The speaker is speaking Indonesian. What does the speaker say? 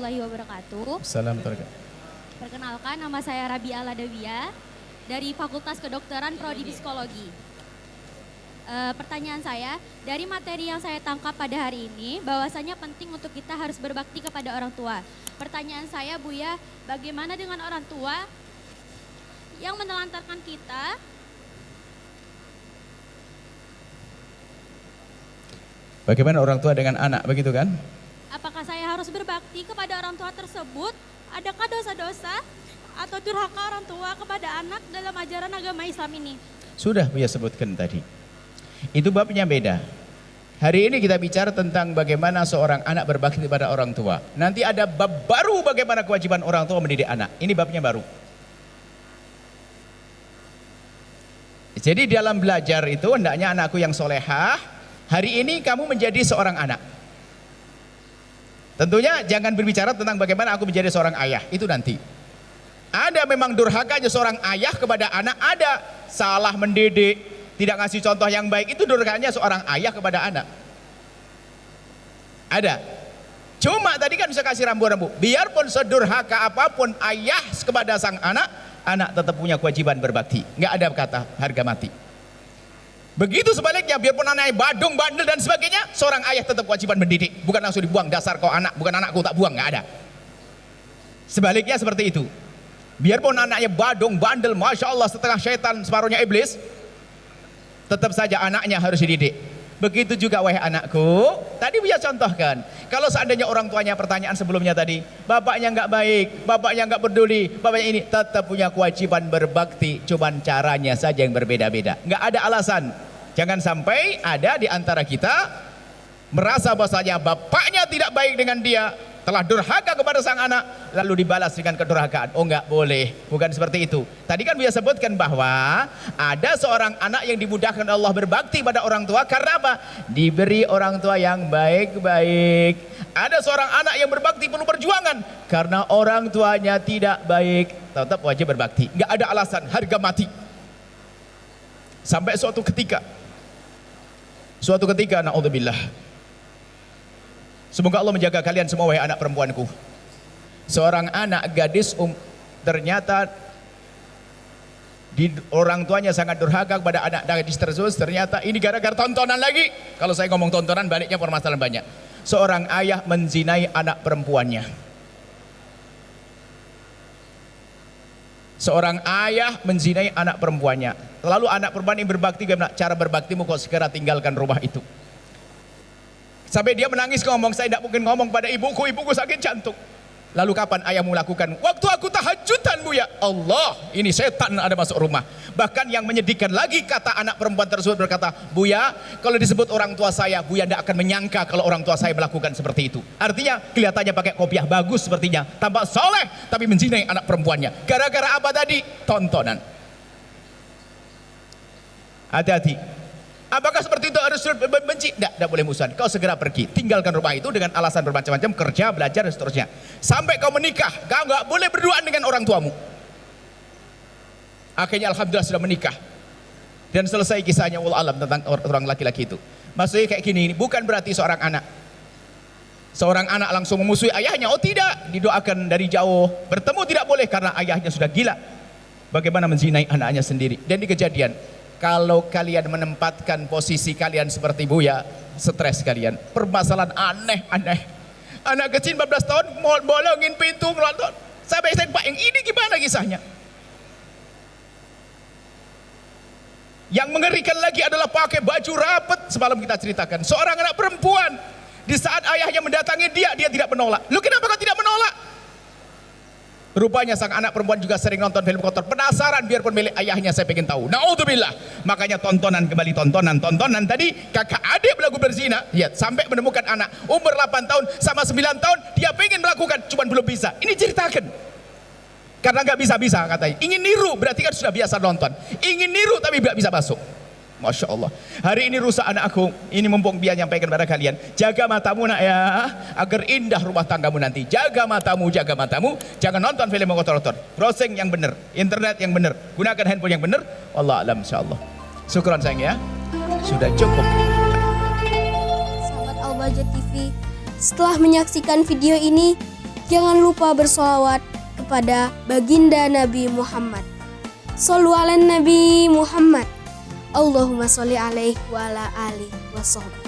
warahmatullahi wabarakatuh. Assalamualaikum. Perkenalkan, nama saya Rabia Ladawia dari Fakultas Kedokteran Prodi Psikologi. Pertanyaan saya, dari materi yang saya tangkap pada hari ini, bahwasanya penting untuk kita harus berbakti kepada orang tua. Pertanyaan saya, Buya, bagaimana dengan orang tua yang menelantarkan kita? Bagaimana orang tua dengan anak, begitu kan? Apakah saya harus berbakti kepada orang tua tersebut? Adakah dosa-dosa atau durhaka orang tua kepada anak dalam ajaran agama Islam ini? Sudah Buya sebutkan tadi. Itu babnya beda. Hari ini kita bicara tentang bagaimana seorang anak berbakti kepada orang tua. Nanti ada bab baru bagaimana kewajiban orang tua mendidik anak. Ini babnya baru. Jadi dalam belajar itu hendaknya anakku yang solehah, hari ini kamu menjadi seorang anak. Tentunya jangan berbicara tentang bagaimana aku menjadi seorang ayah, itu nanti. Ada memang durhakanya seorang ayah kepada anak, ada salah mendidik, tidak ngasih contoh yang baik, itu durhakanya seorang ayah kepada anak. Ada. Cuma tadi kan bisa kasih rambu-rambu, biarpun sedurhaka apapun ayah kepada sang anak, anak tetap punya kewajiban berbakti. Nggak ada kata harga mati. Begitu sebaliknya, biarpun anaknya badung, bandel dan sebagainya, seorang ayah tetap kewajiban mendidik. Bukan langsung dibuang, dasar kau anak, bukan anakku tak buang, nggak ada. Sebaliknya seperti itu. Biarpun anaknya badung, bandel, Masya Allah setengah syaitan, separuhnya iblis, tetap saja anaknya harus dididik. Begitu juga wahai anakku, tadi Buya contohkan, kalau seandainya orang tuanya pertanyaan sebelumnya tadi, bapaknya nggak baik, bapaknya nggak peduli, bapaknya ini, tetap punya kewajiban berbakti, cuman caranya saja yang berbeda-beda. Nggak ada alasan. Jangan sampai ada di antara kita merasa bahwasanya bapaknya tidak baik dengan dia, telah durhaka kepada sang anak, lalu dibalas dengan kedurhakaan. Oh nggak boleh, bukan seperti itu. Tadi kan Buya sebutkan bahwa ada seorang anak yang dimudahkan Allah berbakti pada orang tua karena apa? Diberi orang tua yang baik-baik. Ada seorang anak yang berbakti penuh perjuangan karena orang tuanya tidak baik, tetap wajib berbakti. Nggak ada alasan, harga mati. Sampai suatu ketika, na'udzubillah, semoga Allah menjaga kalian semua wahai anak perempuanku. Seorang anak gadis ternyata orang tuanya sangat durhaka kepada anak gadis tersebut. Ternyata ini gara-gara tontonan lagi. Kalau saya ngomong tontonan, baliknya permasalahan banyak. Seorang ayah menzinai anak perempuannya. Seorang ayah menzinai anak perempuannya. Lalu anak perempuan ini berbakti, cara berbaktimu kok segera tinggalkan rumah itu. Sampai dia menangis ngomong, saya tidak mungkin ngomong pada ibuku sakit jantung. Lalu kapan ayahmu lakukan? Waktu aku tahajudan Buya. Allah, ini setan ada masuk rumah. Bahkan yang menyedihkan lagi, kata anak perempuan tersebut berkata, Buya, kalau disebut orang tua saya, Buya tidak akan menyangka kalau orang tua saya melakukan seperti itu. Artinya kelihatannya pakai kopiah bagus sepertinya, tampak soleh, tapi menzinai anak perempuannya. Gara-gara apa tadi? Tontonan. Hati-hati. Apakah seperti itu harus benci? Tidak boleh musuhan. Kau segera pergi, tinggalkan rumah itu dengan alasan bermacam-macam, kerja, belajar dan seterusnya. Sampai kau menikah, kau nggak boleh berduaan dengan orang tuamu. Akhirnya alhamdulillah sudah menikah dan selesai kisahnya, wallahu alam, tentang orang laki-laki itu. Maksudnya kayak gini, bukan berarti seorang anak langsung memusuhi ayahnya. Oh tidak, didoakan dari jauh. Bertemu tidak boleh karena ayahnya sudah gila. Bagaimana menzinai anaknya sendiri. Dan di kejadian, kalau kalian menempatkan posisi kalian seperti Buya, stres kalian. Permasalahan aneh-aneh. Anak kecil 14 tahun mau bolongin pintu ngelontot. Sampai saya Pak, yang ini gimana kisahnya? Yang mengerikan lagi adalah pakai baju rapet. Semalam kita ceritakan, seorang anak perempuan, di saat ayahnya mendatangi dia tidak menolak. Lu kenapa kau tidak menolak? Rupanya sang anak perempuan juga sering nonton film kotor. Penasaran, biarpun milik ayahnya, saya pengen tahu. Na'udzubillah. Makanya tontonan tadi, kakak adik berlaku berzina. Lihat, sampai menemukan anak umur 8 tahun sama 9 tahun, dia pengen melakukan, cuman belum bisa. Ini ceritakan. Karena nggak bisa-bisa katanya. Ingin niru, berarti kan sudah biasa nonton. Ingin niru tapi nggak bisa masuk. Masya Allah. Hari ini rusak anakku. Ini mumpung Buya nyampaikan pada kalian. Jaga matamu nak ya, agar indah rumah tanggamu nanti. Jaga matamu. Jangan nonton film kotor-kotor. Browsing yang benar, internet yang benar, gunakan handphone yang benar. Allah alam, insyaallah. Syukran sayang ya. Sudah cukup. Sahabat Al Bahjah TV, setelah menyaksikan video ini, Jangan lupa bersolawat kepada baginda Nabi Muhammad. Shollu ala Nabi Muhammad. Allahumma sholli alaihi wa ala alihi wa sahbihi.